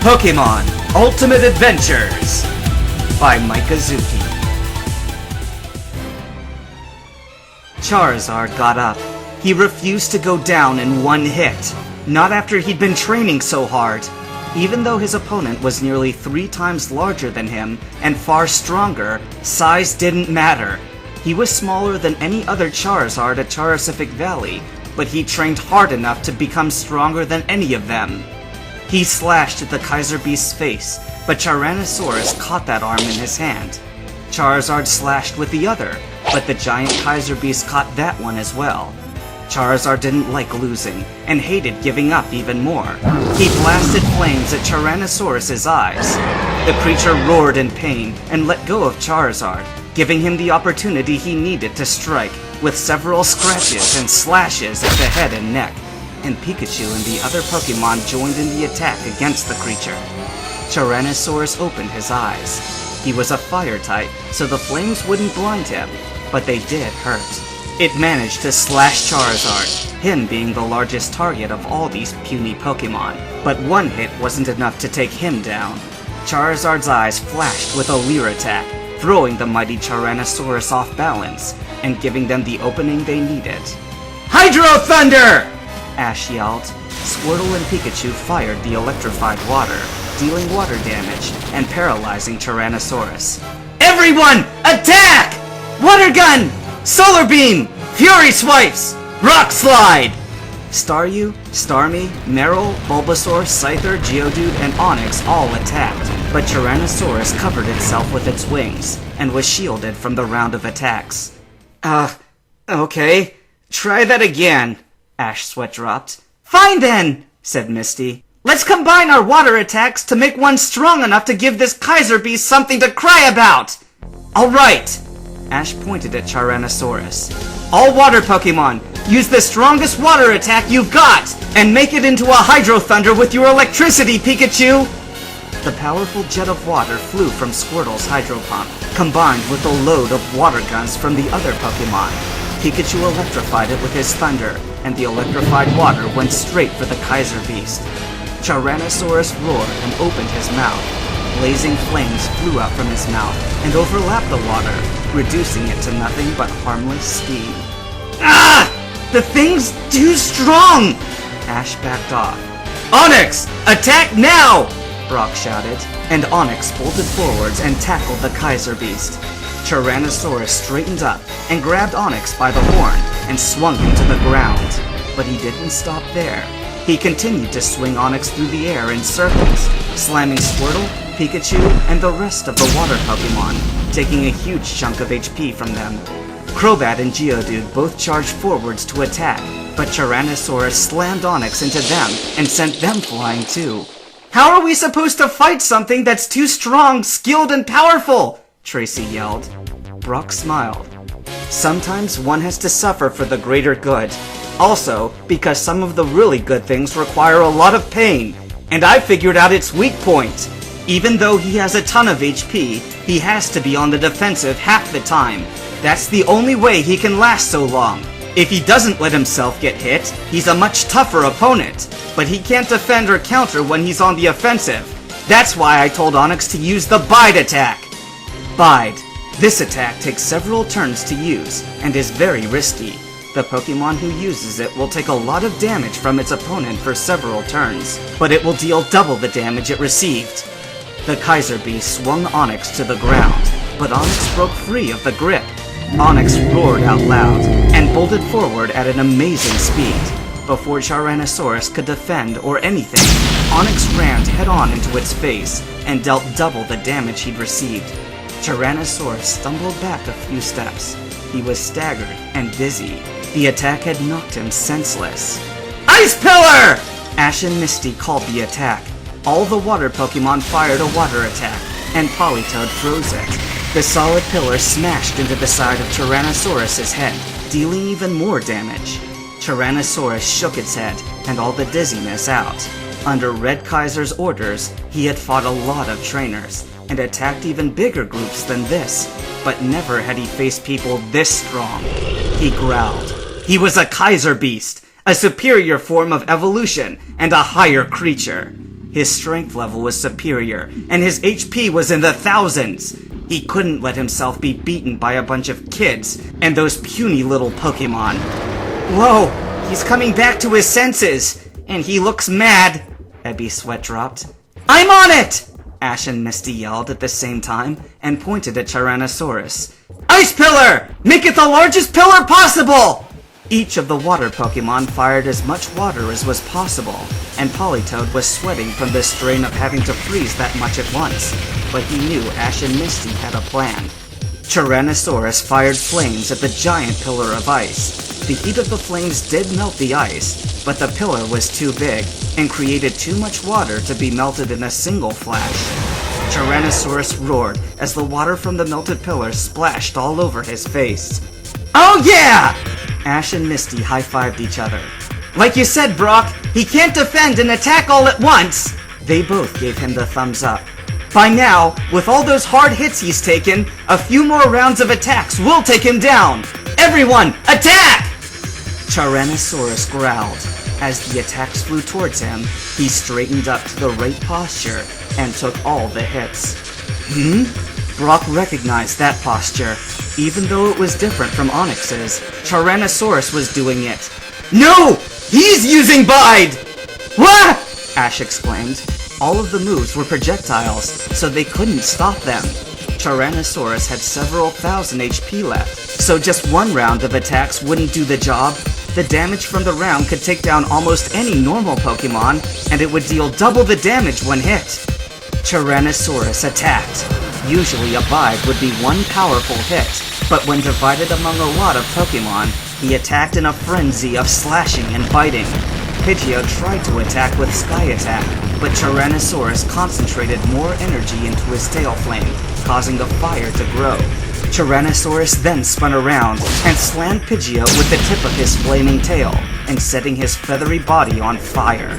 Pokemon Ultimate Adventures by Mikazuki. Charizard got up. He refused to go down in one hit, not after he'd been training so hard. Even though his opponent was nearly 3 times larger than him and far stronger, size didn't matter. He was smaller than any other Charizard at Charcific Valley, but he trained hard enough to become stronger than any of them. He slashed at the Kaiser Beast's face, but Tyrannosaurus caught that arm in his hand. Charizard slashed with the other, but the giant Kaiser Beast caught that one as well. Charizard didn't like losing, and hated giving up even more. He blasted flames at Tyrannosaurus's eyes. The creature roared in pain and let go of Charizard, giving him the opportunity he needed to strike, with several scratches and slashes at the head and neck. And Pikachu and the other Pokemon joined in the attack against the creature. Tyrannosaurus opened his eyes. He was a fire type, so the flames wouldn't blind him, but they did hurt. It managed to slash Charizard, him being the largest target of all these puny Pokemon. But one hit wasn't enough to take him down. Charizard's eyes flashed with a Leer attack, throwing the mighty Tyrannosaurus off balance, and giving them the opening they needed. Hydro Thunder! Ash yelled. Squirtle and Pikachu fired the electrified water, dealing water damage and paralyzing Tyrannosaurus. Everyone, attack! Water gun! Solar Beam! Fury Swipes! Rock Slide! Staryu, Starmie, Marill, Bulbasaur, Scyther, Geodude, and Onix all attacked, but Tyrannosaurus covered itself with its wings, and was shielded from the round of attacks. Okay. Try that again. Ash sweat dropped. Fine then, said Misty. Let's combine our water attacks to make one strong enough to give this Kaiser Beast something to cry about! Alright! Ash pointed at Tyrannosaurus. All water Pokemon, use the strongest water attack you've got, and make it into a Hydro Thunder with your electricity, Pikachu! The powerful jet of water flew from Squirtle's Hydro Pump, combined with a load of water guns from the other Pokemon. Pikachu electrified it with his thunder, and the electrified water went straight for the Kaiser Beast. Tyrannosaurus roared and opened his mouth. Blazing flames flew out from his mouth and overlapped the water, reducing it to nothing but harmless steam. Ah! The thing's too strong! Ash backed off. Onix! Attack now! Brock shouted, and Onix bolted forwards and tackled the Kaiser Beast. Tyrannosaurus straightened up and grabbed Onix by the horn and swung him to the ground. But he didn't stop there. He continued to swing Onix through the air in circles, slamming Squirtle, Pikachu, and the rest of the water Pokemon, taking a huge chunk of HP from them. Crobat and Geodude both charged forwards to attack, but Tyrannosaurus slammed Onix into them and sent them flying too. How are we supposed to fight something that's too strong, skilled, and powerful? Tracy yelled. Brock smiled. Sometimes one has to suffer for the greater good. Also, because some of the really good things require a lot of pain, and I figured out its weak point. Even though he has a ton of HP, he has to be on the defensive half the time. That's the only way he can last so long. If he doesn't let himself get hit, he's a much tougher opponent, but he can't defend or counter when he's on the offensive. That's why I told Onix to use the Bide attack. Bide. This attack takes several turns to use, and is very risky. The Pokemon who uses it will take a lot of damage from its opponent for several turns, but it will deal double the damage it received. The Kaiser Beast swung Onix to the ground, but Onix broke free of the grip. Onix roared out loud, and bolted forward at an amazing speed. Before Tyrannosaurus could defend or anything, Onix rammed head-on into its face, and dealt double the damage he'd received. Tyrannosaurus stumbled back a few steps. He was staggered and dizzy. The attack had knocked him senseless. Ice Pillar! Ash and Misty called the attack. All the water Pokemon fired a water attack, and Politoed froze it. The solid pillar smashed into the side of Tyrannosaurus's head, dealing even more damage. Tyrannosaurus shook its head, and all the dizziness out. Under Red Kaiser's orders, he had fought a lot of trainers, and attacked even bigger groups than this, but never had he faced people this strong. He growled. He was a Kaiser Beast, a superior form of evolution, and a higher creature. His strength level was superior, and his HP was in the thousands. He couldn't let himself be beaten by a bunch of kids and those puny little Pokemon. Whoa, he's coming back to his senses, and he looks mad. Ebby's sweat dropped. I'm on it! Ash and Misty yelled at the same time and pointed at Tyrannosaurus. Ice Pillar! Make it the largest pillar possible! Each of the water Pokemon fired as much water as was possible, and Politoed was sweating from the strain of having to freeze that much at once, but he knew Ash and Misty had a plan. Tyrannosaurus fired flames at the giant pillar of ice. The heat of the flames did melt the ice, but the pillar was too big and created too much water to be melted in a single flash. Tyrannosaurus roared as the water from the melted pillar splashed all over his face. Oh yeah! Ash and Misty high-fived each other. Like you said, Brock, he can't defend and attack all at once! They both gave him the thumbs up. By now, with all those hard hits he's taken, a few more rounds of attacks will take him down! Everyone, attack! Tyrannosaurus growled. As the attacks flew towards him, he straightened up to the right posture and took all the hits. Brock recognized that posture. Even though it was different from Onyx's, Tyrannosaurus was doing it. No! He's using Bide! Wah! Ash exclaimed. All of the moves were projectiles, so they couldn't stop them. Tyrannosaurus had several thousand HP left, so just one round of attacks wouldn't do the job. The damage from the round could take down almost any normal Pokemon, and it would deal double the damage when hit. Tyrannosaurus attacked. Usually a Bide would be one powerful hit, but when divided among a lot of Pokemon, he attacked in a frenzy of slashing and biting. Pidgeot tried to attack with Sky Attack, but Tyrannosaurus concentrated more energy into his tail flame, causing the fire to grow. Tyrannosaurus then spun around and slammed Pidgeot with the tip of his flaming tail, and setting his feathery body on fire.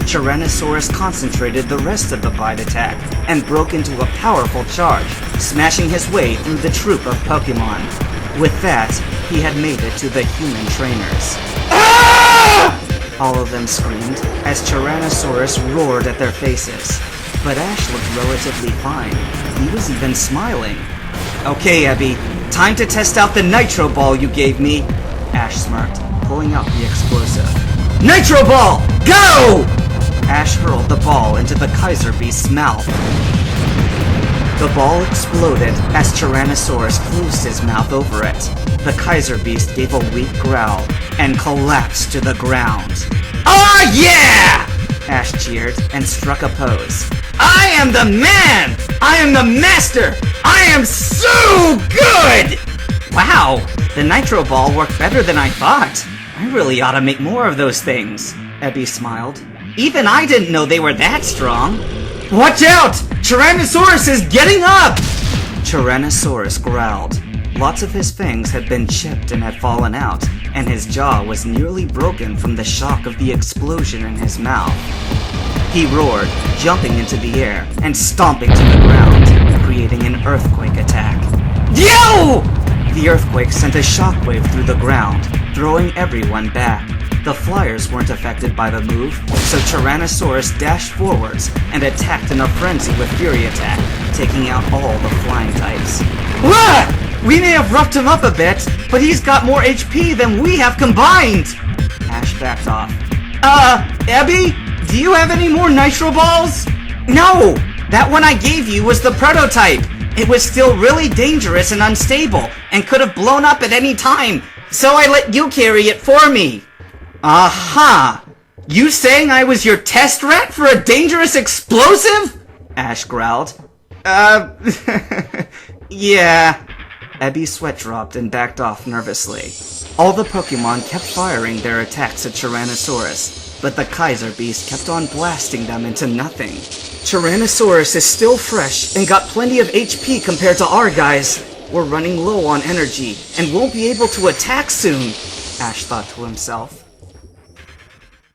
Tyrannosaurus concentrated the rest of the Bite attack and broke into a powerful charge, smashing his way through the troop of Pokemon. With that, he had made it to the human trainers. Ah! All of them screamed as Tyrannosaurus roared at their faces. But Ash looked relatively fine. He was even smiling. Okay, Ebby, time to test out the Nitro Ball you gave me, Ash smirked, pulling out the explosive. Nitro Ball! Go! Ash hurled the ball into the Kaiser Beast's mouth. The ball exploded as Tyrannosaurus closed his mouth over it. The Kaiser Beast gave a weak growl and collapsed to the ground. Oh yeah! Ash cheered and struck a pose. I am the man! I am the master! I am so good! Wow, the Nitro Ball worked better than I thought. I really ought to make more of those things, Ebby smiled. Even I didn't know they were that strong. Watch out! Tyrannosaurus is getting up! Tyrannosaurus growled. Lots of his fangs had been chipped and had fallen out, and his jaw was nearly broken from the shock of the explosion in his mouth. He roared, jumping into the air and stomping to the ground, creating an earthquake attack. Yo! The earthquake sent a shockwave through the ground, throwing everyone back. The flyers weren't affected by the move, so Tyrannosaurus dashed forwards and attacked in a frenzy with Fury Attack, taking out all the flying types. Wah! We may have roughed him up a bit, but he's got more HP than we have combined! Ash backed off. Ebby? Do you have any more Nitro Balls? No! That one I gave you was the prototype! It was still really dangerous and unstable, and could have blown up at any time, so I let you carry it for me! Aha! You saying I was your test rat for a dangerous explosive? Ash growled. Yeah. Ebby's sweat dropped and backed off nervously. All the Pokemon kept firing their attacks at Tyrannosaurus, but the Kaiser Beast kept on blasting them into nothing. Tyrannosaurus is still fresh and got plenty of HP compared to our guys. We're running low on energy and won't be able to attack soon, Ash thought to himself.